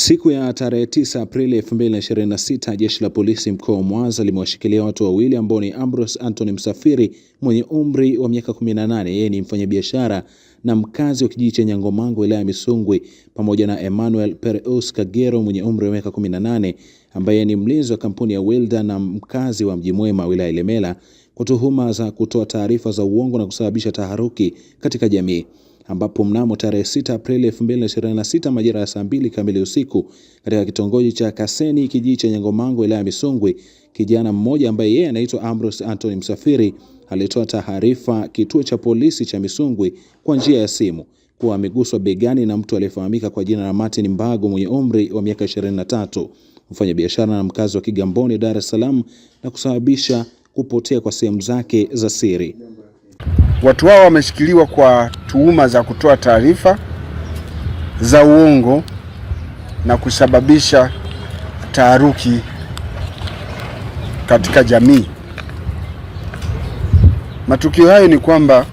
Siku ya tarehe 9 Aprili 2026, jeshi la polisi mkoa wa Mwanza limewashikilia watu wawili ambao ni Ambrose Anthony Msafiri mwenye umri wa miaka 18, yeye ni mfanyabiashara na mkazi wa kijiji cha Nyangomango wilaya ya Misungwi, pamoja na Emmanuel Pereus Kagero mwenye umri wa miaka 18 ambaye ni mlinzi wa kampuni ya Wilder na mkazi wa Mji Mwema wilaya ya Ilemela, kwa tuhuma za kutoa taarifa za uongo na kusababisha taharuki katika jamii, ambapo mnamo tarehe 6 Aprili 2026 majira ya saa 2 kamili usiku katika kitongoji cha Kaseni kijiji cha Nyangomango wilaya ya Misungwi, kijana mmoja ambaye yeye anaitwa Ambrose Anthony Msafiri alitoa taarifa kituo cha polisi cha Misungwi kwa njia ya simu kuwa ameguswa begani na mtu aliyefahamika kwa jina la Martin Mbago mwenye umri wa miaka 23, mfanyabiashara na mkazi wa Kigamboni, Dar es Salaam, na kusababisha kupotea kwa sehemu zake za siri. Watu hao wameshikiliwa kwa tuhuma za kutoa taarifa za uongo na kusababisha taharuki katika jamii. Matukio hayo ni kwamba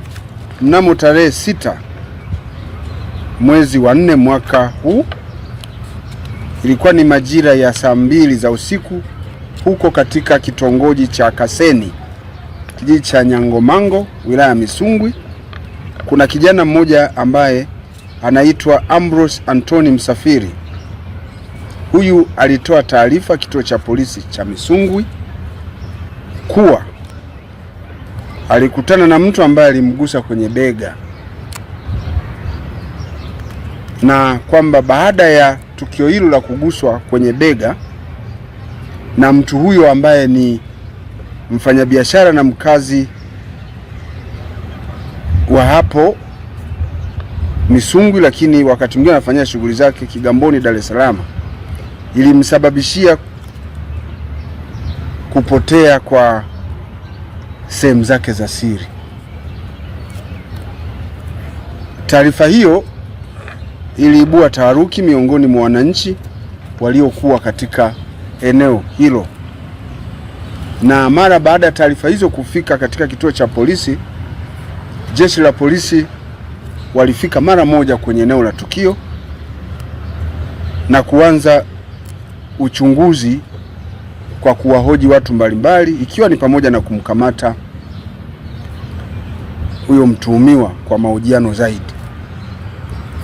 mnamo tarehe 6 mwezi wa 4 mwaka huu, ilikuwa ni majira ya saa 2 za usiku huko katika kitongoji cha Kaseni kijiji cha Nyangomango wilaya ya Misungwi, kuna kijana mmoja ambaye anaitwa Ambrose Anthony Msafiri. Huyu alitoa taarifa kituo cha polisi cha Misungwi kuwa alikutana na mtu ambaye alimgusa kwenye bega, na kwamba baada ya tukio hilo la kuguswa kwenye bega na mtu huyo ambaye ni mfanyabiashara na mkazi wa hapo Misungwi, lakini wakati mwingine anafanya shughuli zake Kigamboni, Dar es Salaam, ilimsababishia kupotea kwa sehemu zake za siri. Taarifa hiyo iliibua taharuki miongoni mwa wananchi waliokuwa katika eneo hilo, na mara baada ya taarifa hizo kufika katika kituo cha polisi, jeshi la polisi walifika mara moja kwenye eneo la tukio na kuanza uchunguzi kwa kuwahoji watu mbalimbali, ikiwa ni pamoja na kumkamata huyo mtuhumiwa kwa mahojiano zaidi.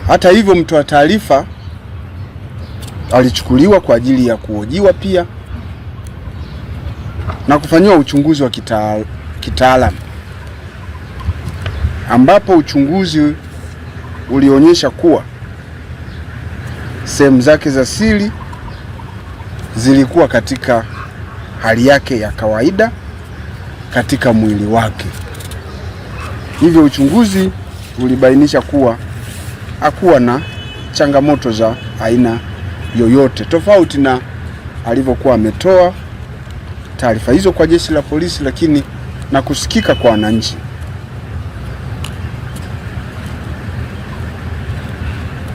Hata hivyo, mtoa taarifa alichukuliwa kwa ajili ya kuhojiwa pia na kufanyiwa uchunguzi wa kitaalamu, ambapo uchunguzi ulionyesha kuwa sehemu zake za siri zilikuwa katika hali yake ya kawaida katika mwili wake. Hivyo uchunguzi ulibainisha kuwa hakuwa na changamoto za aina yoyote, tofauti na alivyokuwa ametoa taarifa hizo kwa jeshi la polisi, lakini na kusikika kwa wananchi.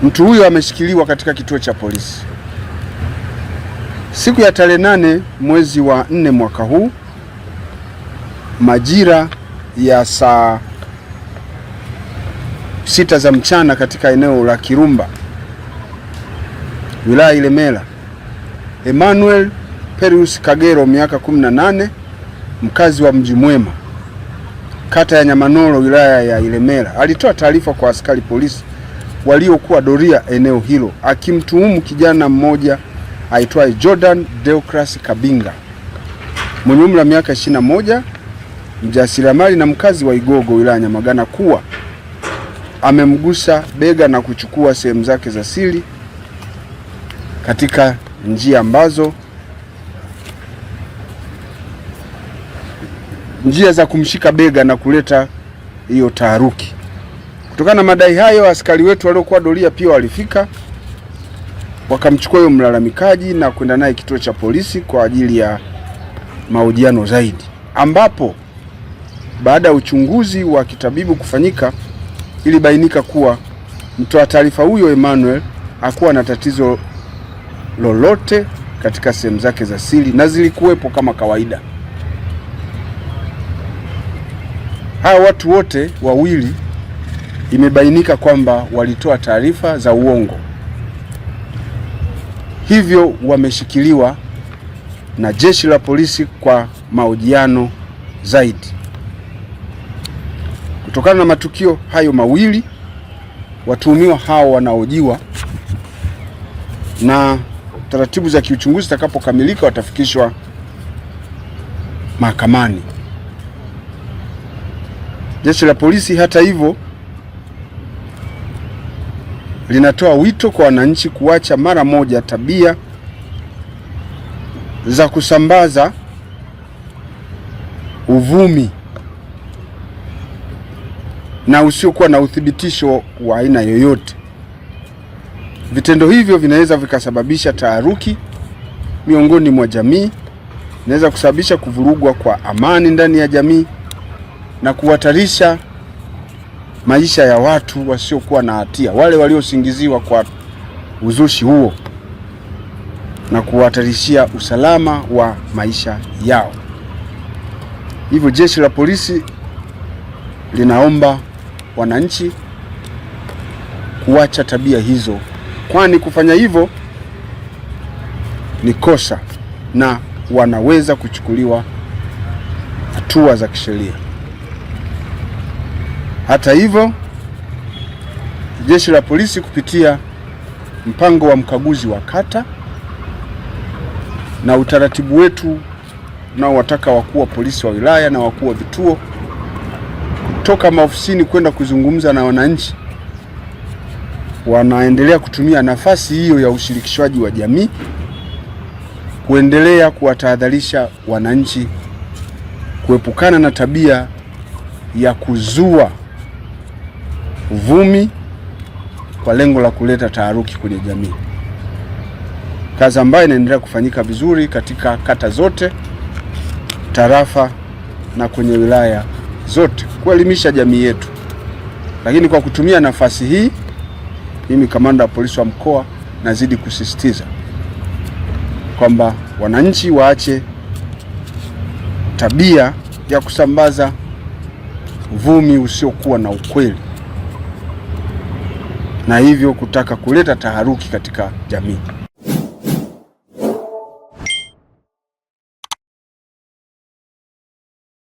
Mtu huyo ameshikiliwa katika kituo cha polisi siku ya tarehe 8 mwezi wa 4 mwaka huu majira ya saa 6 za mchana katika eneo la Kirumba wilaya Ilemela. Emmanuel Pereus Kagero miaka 18, mkazi wa Mji Mwema kata ya Nyamanoro wilaya ya Ilemela, alitoa taarifa kwa askari polisi waliokuwa doria eneo hilo, akimtuhumu kijana mmoja aitwaye Jordan Deocras Kabinga mwenye umri wa miaka 21, mjasiriamali na mkazi wa Igogo wilaya Nyamagana, kuwa amemgusa bega na kuchukua sehemu zake za siri katika njia za kumshika bega na kuleta hiyo taharuki. Kutokana na madai hayo, askari wetu waliokuwa doria pia walifika wakamchukua huyo mlalamikaji na kwenda naye kituo cha polisi kwa ajili ya mahojiano zaidi, ambapo baada ya uchunguzi wa kitabibu kufanyika, ilibainika kuwa mtoa taarifa huyo Emmanuel hakuwa na tatizo lolote katika sehemu zake za siri na zilikuwepo kama kawaida. Hawa watu wote wawili imebainika kwamba walitoa taarifa za uongo hivyo wameshikiliwa na jeshi la polisi kwa mahojiano zaidi. Kutokana na matukio hayo mawili, watuhumiwa hao wanahojiwa na taratibu za kiuchunguzi zitakapokamilika watafikishwa mahakamani. Jeshi la polisi hata hivyo linatoa wito kwa wananchi kuacha mara moja tabia za kusambaza uvumi na usiokuwa na uthibitisho wa aina yoyote. Vitendo hivyo vinaweza vikasababisha taharuki miongoni mwa jamii, inaweza kusababisha kuvurugwa kwa amani ndani ya jamii na kuhatarisha maisha ya watu wasiokuwa na hatia, wale waliosingiziwa kwa uzushi huo, na kuhatarishia usalama wa maisha yao. Hivyo jeshi la polisi linaomba wananchi kuacha tabia hizo, kwani kufanya hivyo ni kosa na wanaweza kuchukuliwa hatua za kisheria. Hata hivyo, jeshi la polisi kupitia mpango wa mkaguzi wa kata na utaratibu wetu unaowataka wakuu wa polisi wa wilaya na wakuu wa vituo kutoka maofisini kwenda kuzungumza na wananchi, wanaendelea kutumia nafasi hiyo ya ushirikishwaji wa jamii kuendelea kuwatahadharisha wananchi kuepukana na tabia ya kuzua uvumi kwa lengo la kuleta taharuki kwenye jamii. Kazi ambayo inaendelea kufanyika vizuri katika kata zote, tarafa na kwenye wilaya zote kuelimisha jamii yetu. Lakini kwa kutumia nafasi hii, mimi kamanda wa polisi wa mkoa nazidi kusisitiza kwamba wananchi waache tabia ya kusambaza uvumi usiokuwa na ukweli na hivyo kutaka kuleta taharuki katika jamii.